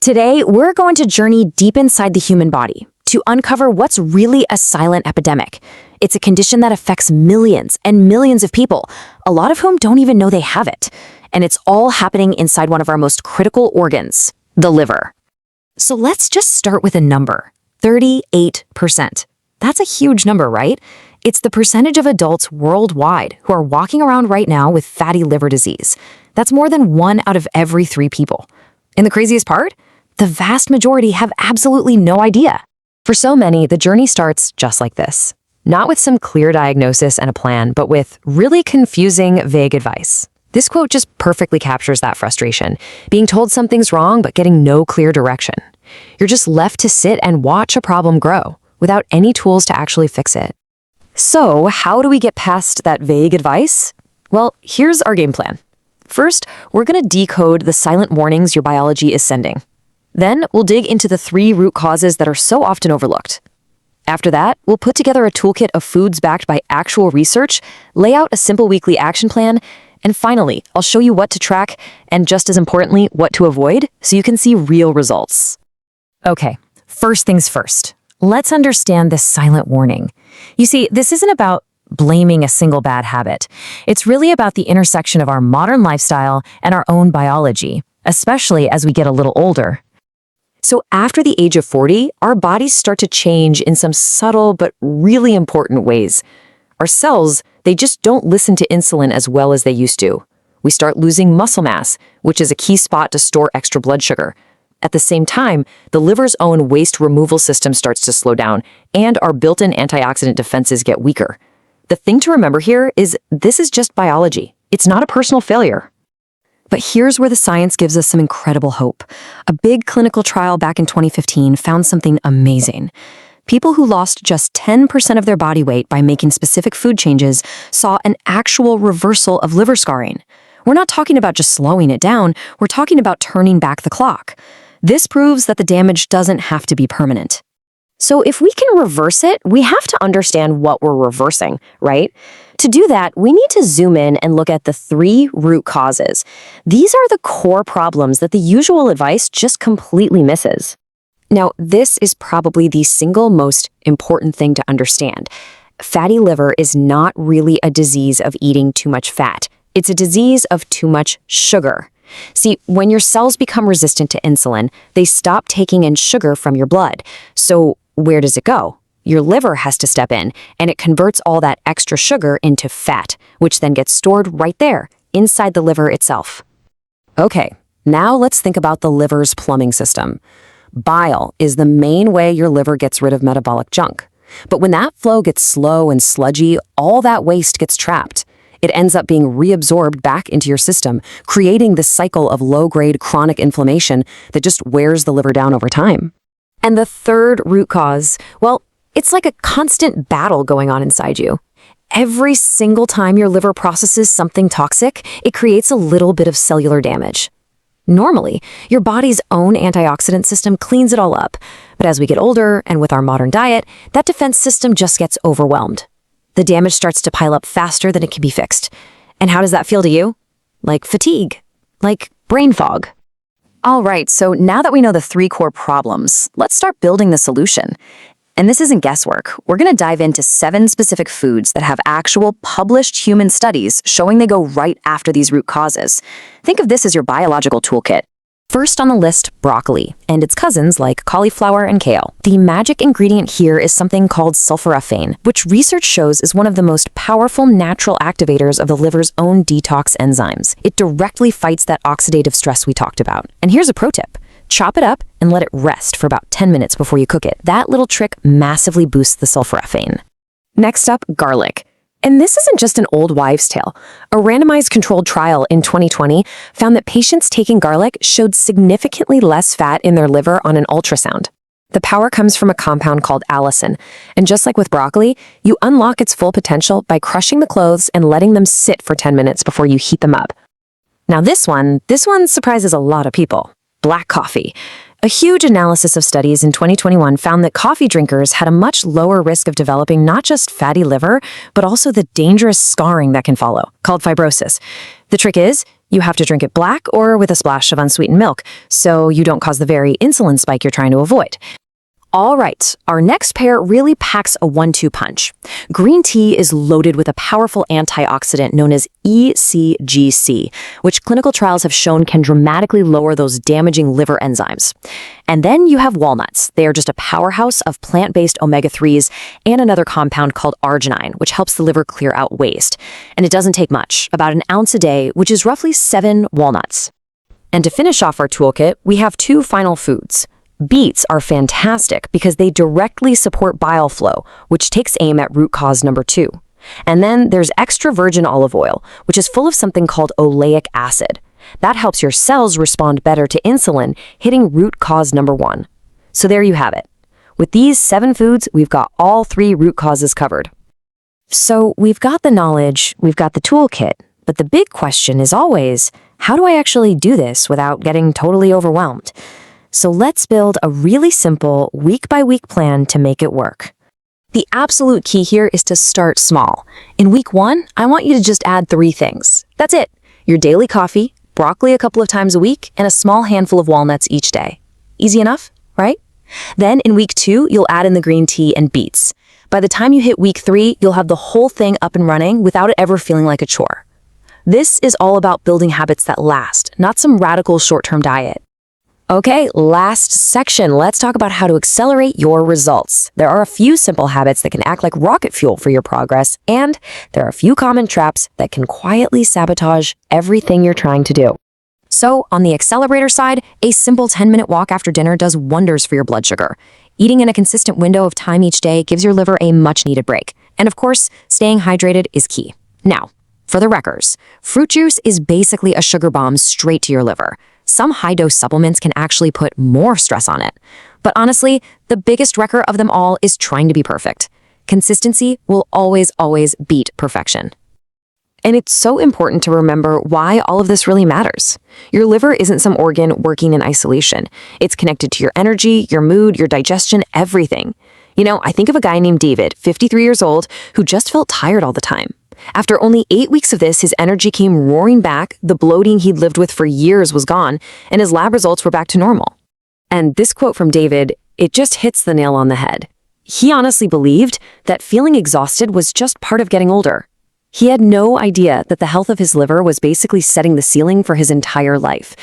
Today, we're going to journey deep inside the human body to uncover what's really a silent epidemic. It's a condition that affects millions and millions of people, a lot of whom don't even know they have it. And it's all happening inside one of our most critical organs, the liver. So let's just start with a number, 38%. That's a huge number, right? It's the percentage of adults worldwide who are walking around right now with fatty liver disease. That's more than 1 out of every 3 people. And the craziest part? The vast majority have absolutely no idea. For so many, the journey starts just like this. Not with some clear diagnosis and a plan, but with really confusing, vague advice. This quote just perfectly captures that frustration, being told something's wrong but getting no clear direction. You're just left to sit and watch a problem grow without any tools to actually fix it. So, how do we get past that vague advice? Well, here's our game plan. First, we're going to decode the silent warnings your biology is sending. Then, we'll dig into the 3 root causes that are so often overlooked. After that, we'll put together a toolkit of foods backed by actual research, lay out a simple weekly action plan, and finally, I'll show you what to track and, just as importantly, what to avoid so you can see real results. Okay, first things first. Let's understand this silent warning. You see, this isn't about blaming a single bad habit. It's really about the intersection of our modern lifestyle and our own biology, especially as we get a little older. So after the age of 40, our bodies start to change in some subtle but really important ways. Our cells, they just don't listen to insulin as well as they used to. We start losing muscle mass, which is a key spot to store extra blood sugar. At the same time, the liver's own waste removal system starts to slow down, and our built-in antioxidant defenses get weaker. The thing to remember here is this is just biology. It's not a personal failure. But here's where the science gives us some incredible hope. A big clinical trial back in 2015 found something amazing. People who lost just 10% of their body weight by making specific food changes saw an actual reversal of liver scarring. We're not talking about just slowing it down, we're talking about turning back the clock. This proves that the damage doesn't have to be permanent. So if we can reverse it, we have to understand what we're reversing, right? To do that, we need to zoom in and look at the 3 root causes. These are the core problems that the usual advice just completely misses. Now, this is probably the single most important thing to understand. Fatty liver is not really a disease of eating too much fat. It's a disease of too much sugar. See, when your cells become resistant to insulin, they stop taking in sugar from your blood. So where does it go? Your liver has to step in, and it converts all that extra sugar into fat, which then gets stored right there, inside the liver itself. Okay, now let's think about the liver's plumbing system. Bile is the main way your liver gets rid of metabolic junk. But when that flow gets slow and sludgy, all that waste gets trapped. It ends up being reabsorbed back into your system, creating this cycle of low-grade chronic inflammation that just wears the liver down over time. And the 3rd root cause, well, it's like a constant battle going on inside you. Every single time your liver processes something toxic, it creates a little bit of cellular damage. Normally, your body's own antioxidant system cleans it all up, but as we get older and with our modern diet, that defense system just gets overwhelmed. The damage starts to pile up faster than it can be fixed. And how does that feel to you? Like fatigue, like brain fog. All right, so now that we know the 3 core problems, let's start building the solution. And this isn't guesswork. We're going to dive into 7 specific foods that have actual published human studies showing they go right after these root causes. Think of this as your biological toolkit. First on the list, broccoli, and its cousins like cauliflower and kale. The magic ingredient here is something called sulforaphane, which research shows is one of the most powerful natural activators of the liver's own detox enzymes. It directly fights that oxidative stress we talked about. And here's a pro tip. Chop it up and let it rest for about 10 minutes before you cook it. That little trick massively boosts the sulforaphane. Next up, garlic. And this isn't just an old wives' tale. A randomized controlled trial in 2020 found that patients taking garlic showed significantly less fat in their liver on an ultrasound. The power comes from a compound called allicin, and just like with broccoli, you unlock its full potential by crushing the cloves and letting them sit for 10 minutes before you heat them up. Now this one surprises a lot of people. Black coffee. A huge analysis of studies in 2021 found that coffee drinkers had a much lower risk of developing not just fatty liver, but also the dangerous scarring that can follow, called fibrosis. The trick is, You have to drink it black or with a splash of unsweetened milk, so you don't cause the very insulin spike you're trying to avoid. All right, our next pair really packs a 1-2 punch. Green tea is loaded with a powerful antioxidant known as ECGC, which clinical trials have shown can dramatically lower those damaging liver enzymes. And then you have walnuts. They are just a powerhouse of plant-based omega-3s and another compound called arginine, which helps the liver clear out waste. And it doesn't take much, about an ounce a day, which is roughly 7 walnuts. And to finish off our toolkit, we have 2 final foods. Beets are fantastic because they directly support bile flow, which takes aim at root cause number 2. And then there's extra virgin olive oil, which is full of something called oleic acid. That helps your cells respond better to insulin, hitting root cause number 1. So there you have it. With these 7 foods, we've got all 3 root causes covered. So we've got the knowledge, we've got the toolkit, but the big question is always, how do I actually do this without getting totally overwhelmed? So let's build a really simple week-by-week plan to make it work. The absolute key here is to start small. In week 1, I want you to just add 3 things. That's it. Your daily coffee, broccoli a couple of times a week, and a small handful of walnuts each day. Easy enough, right? Then in week 2, you'll add in the green tea and beets. By the time you hit week 3, you'll have the whole thing up and running without it ever feeling like a chore. This is all about building habits that last, not some radical short-term diet. Okay, last section. Let's talk about how to accelerate your results. There are a few simple habits that can act like rocket fuel for your progress, and there are a few common traps that can quietly sabotage everything you're trying to do. So, on the accelerator side, a simple 10-minute walk after dinner does wonders for your blood sugar. Eating in a consistent window of time each day gives your liver a much-needed break. And of course, staying hydrated is key. Now, for the wreckers, fruit juice is basically a sugar bomb straight to your liver. Some high-dose supplements can actually put more stress on it. But honestly, the biggest wrecker of them all is trying to be perfect. Consistency will always beat perfection. And it's so important to remember why all of this really matters. Your liver isn't some organ working in isolation. It's connected to your energy, your mood, your digestion, everything. You know, I think of a guy named David, 53 years old, who just felt tired all the time. After only 8 weeks of this, his energy came roaring back, the bloating he'd lived with for years was gone, and his lab results were back to normal. And this quote from David, it just hits the nail on the head. He honestly believed that feeling exhausted was just part of getting older. He had no idea that the health of his liver was basically setting the ceiling for his entire life.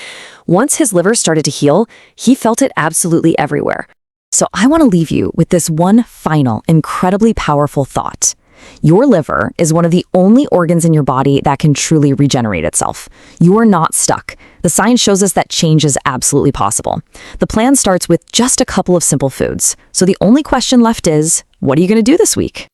Once his liver started to heal, he felt it absolutely everywhere. So I want to leave you with this one final, incredibly powerful thought. Your liver is one of the only organs in your body that can truly regenerate itself. You are not stuck. The science shows us that change is absolutely possible. The plan starts with just a couple of simple foods. So the only question left is, what are you going to do this week?